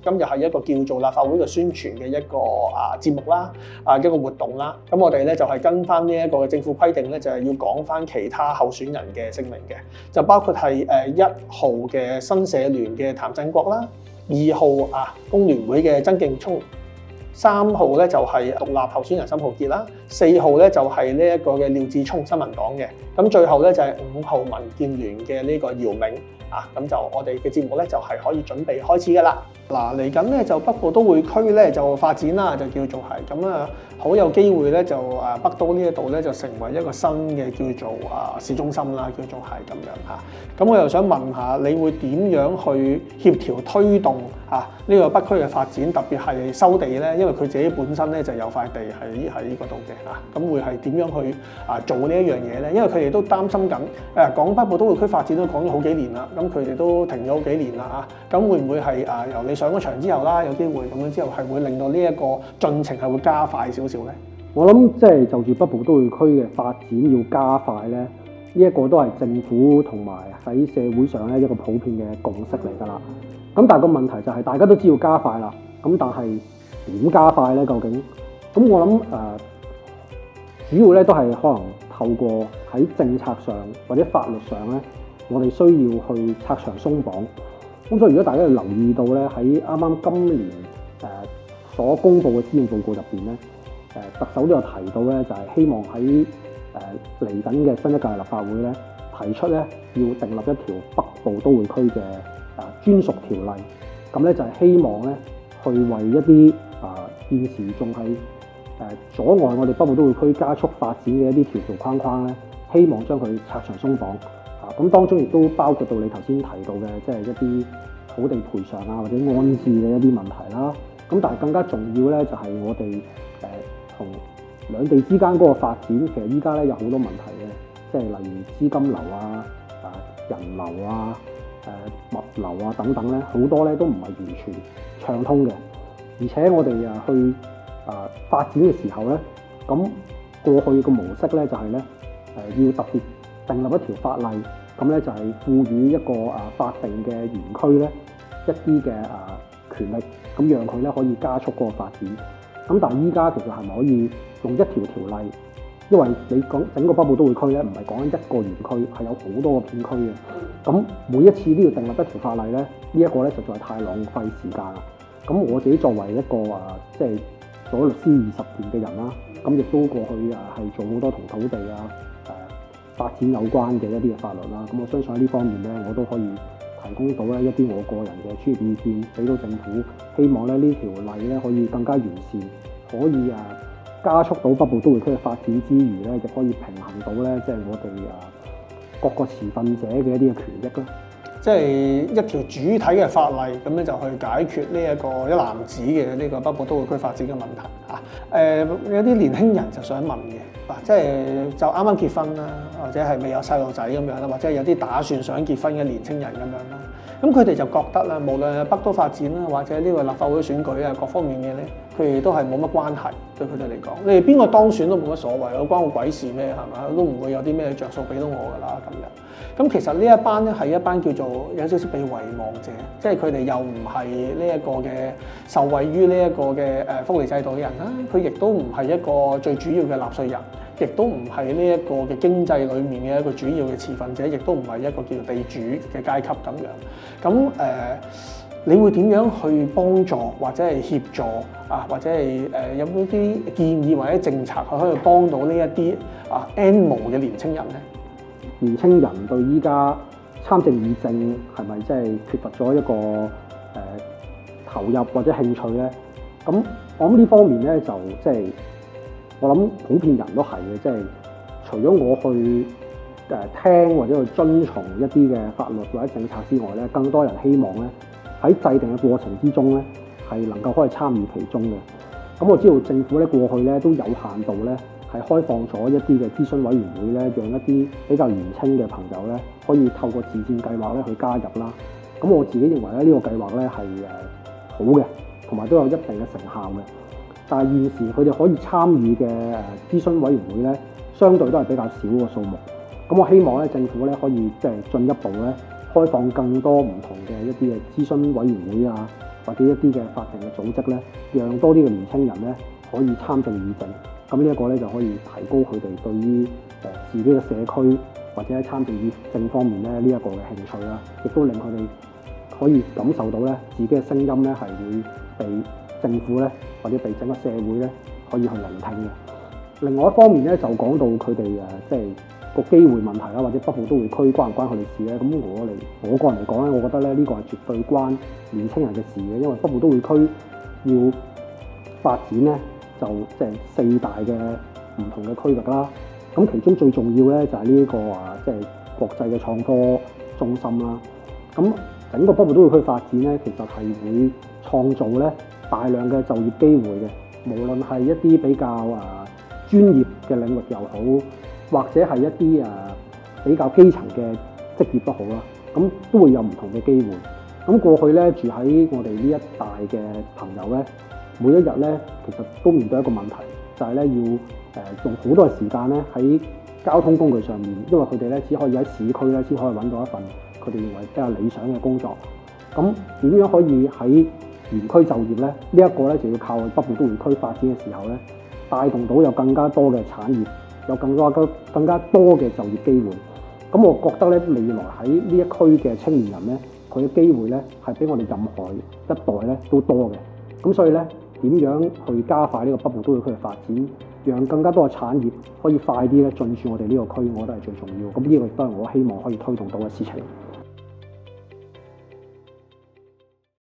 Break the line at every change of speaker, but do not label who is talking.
今日係一個叫做立法會嘅宣傳嘅一個節目啦，一個活動啦。咁我哋咧就係跟翻呢一個嘅政府規定咧，就係要講翻其他候選人嘅姓名嘅，就包括係1號嘅新社聯嘅譚振國啦，2號工聯會嘅曾勁聰。3號咧就係獨立候選人申浩傑啦，4號咧就係呢一個嘅廖志聰新民黨嘅，咁最後咧就係5號民建聯嘅呢個姚明咁就我哋嘅節目咧就係可以準備開始噶啦。嗱，嚟緊咧就北部都會區咧就發展啦，就叫做係咁啊，好有機會咧就北都呢一度咧就成為一個新嘅叫做市中心啦，叫做係咁樣嚇。咁我又想問下，你會點樣去協調推動呢個北區嘅發展，特別係收地咧？因為佢自己本身咧就有塊地喺嗰度嘅嚇，咁會係點樣去做呢一樣嘢咧？因為佢哋都擔心緊講北部都會區發展都講咗好幾年啦，咁佢哋都停咗好幾年啦咁會唔會係由你上咗場之後啦，有機會咁樣之後係會令到呢一個進程係會加快少少咧？
我諗即係就住北部都會區嘅發展要加快咧，呢一個都係政府同埋喺社會上咧一個普遍嘅共識嚟㗎啦。咁但係個問題就係大家都知道加快啦，咁但係點加快咧？究竟？咁我諗主要咧都係可能透過喺政策上或者法律上咧，我哋需要去拆牆鬆綁。咁所以如果大家要留意到咧，喺啱啱今年所公布嘅施政報告入邊咧，特首都有提到咧，就係希望喺嚟緊嘅新一屆立法會咧，提出咧要訂立一條北部都會區嘅專屬條例。咁咧就係希望咧去為一啲現時仲係阻礙我哋北部都會區加速發展嘅一啲條條框框咧，希望將佢拆牆鬆綁。咁當中亦都包括到你頭先提到嘅，即係一啲土地賠償或者安置嘅一啲問題啦。咁但係更加重要咧，就係我哋同兩地之間嗰個發展，其實依家咧有好多問題嘅，即係例如資金流人流物流等等咧，好多咧都唔係完全暢通嘅。而且我哋去發展嘅時候咧，咁過去嘅模式咧就係咧要特別訂立一條法例，咁咧就係賦予一個法定嘅園區咧一啲嘅權力，咁讓佢咧可以加速嗰個發展。咁但係依家其實係咪可以用一條條例？因為你講整個北部都會區咧，唔係講緊一個園區，係有好多個片區嘅。咁每一次都要訂立一條法例咧，呢一個咧實在係太浪費時間啦。咁我自己作為一個即係做咗律師20年嘅人啦，咁亦都過去係做好多同土地發展有關嘅一啲嘅法律啦。咁我相信喺呢方面咧，我都可以提供到咧一啲我個人嘅專業意見俾到政府，希望咧呢條例咧可以更加完善，可以加速到北部都會區嘅發展之餘咧，亦可以平衡到咧即係我哋各個持份者嘅一啲嘅權益啦。
即係一條主體嘅法例，咁咧就去解決呢一個一籃子嘅呢個北部都會區發展嘅問題有啲年輕人就想問嘅，即係就啱啱結婚啦，或者係未有細路仔咁樣啦，或者有啲打算想結婚嘅年輕人咁樣啦。咁佢哋就覺得啦，無論係北都發展啦，或者呢個立法會選舉各方面嘅咧，佢哋都係冇乜關係對佢哋嚟講。你哋邊個當選都冇乜所謂，關我鬼事咩？係咪？都唔會有啲咩着數俾到我㗎啦咁樣。咁其實呢一班咧係一班叫做有少少被遺忘者，即係佢哋又唔係呢一個嘅受惠於呢一個嘅福利制度嘅人啦，佢亦都唔係一個最主要嘅納稅人，亦都唔係呢一個嘅經濟裡面嘅一個主要嘅持份者，亦都唔係一個叫做地主嘅階級咁樣。咁你會點樣去幫助或者係協助或者係有冇啲建議或者政策可以幫到呢一啲N 無嘅年青人咧？
年青人對依家參政議政係咪即係缺乏咗一個投入或者興趣咧？咁我諗呢方面咧就即係我諗普遍人都係嘅，即係除咗我去聽或者去遵從一啲嘅法律或者政策之外咧，更多人希望咧喺制定嘅過程之中咧係能夠可以參與其中嘅。咁我知道政府咧過去咧都有限度咧係開放咗一啲嘅諮詢委員會咧，讓一啲比較年輕嘅朋友咧可以透過自薦計劃咧去加入啦。咁我自己認為咧呢個計劃咧係好嘅，同埋都有一定嘅成效嘅。但係現時佢哋可以參與嘅諮詢委員會咧，相對都係比較少嘅數目。咁我希望咧政府咧可以即係進一步咧開放更多唔同嘅一啲嘅諮詢委員會或者一啲嘅法定嘅組織咧，讓多啲嘅年輕人咧可以參政議政。咁呢一個咧就可以提高佢哋對於自己嘅社區或者喺參政議政方面咧呢一個嘅興趣啦，亦都令佢哋可以感受到咧自己嘅聲音咧係會被政府咧或者被整個社會咧可以去聆聽嘅。另外一方面咧就講到佢哋即係個機會問題啦，或者北部都會區關唔關佢哋事咧？咁我個人嚟講咧，我覺得咧呢個係絕對關年輕人嘅事嘅，因為北部都會區要發展咧，就即係4大嘅唔同嘅區域啦。咁其中最重要咧就係呢一個即係國際嘅創科中心啦。咁整個北部都會區發展咧，其實係會創造咧大量嘅就業機會嘅，無論係一啲比較專業嘅領域又好，或者係一啲比較基層嘅職業都好啦，咁都會有唔同嘅機會。咁過去咧住喺我哋呢一帶嘅朋友咧，每一日咧其實都面對一個問題，就係咧要用好多嘅時間咧喺交通工具上面，因為佢哋咧只可以喺市區咧先可以揾到一份佢哋認為比較理想嘅工作。咁點樣可以喺原區就業咧？呢一個咧就要靠北部都會區發展嘅時候咧，帶動到有更加多嘅產業，有更加多嘅就業機會。咁我覺得咧，未來喺呢一區嘅青年人咧，佢嘅機會咧係比我哋任何一代咧都多嘅。咁所以咧，點樣去加快呢個北部都會區嘅發展，讓更加多嘅產業可以快啲咧進駐我哋呢個區，我覺得係最重要。咁呢個亦都係我希望可以推動到嘅事情。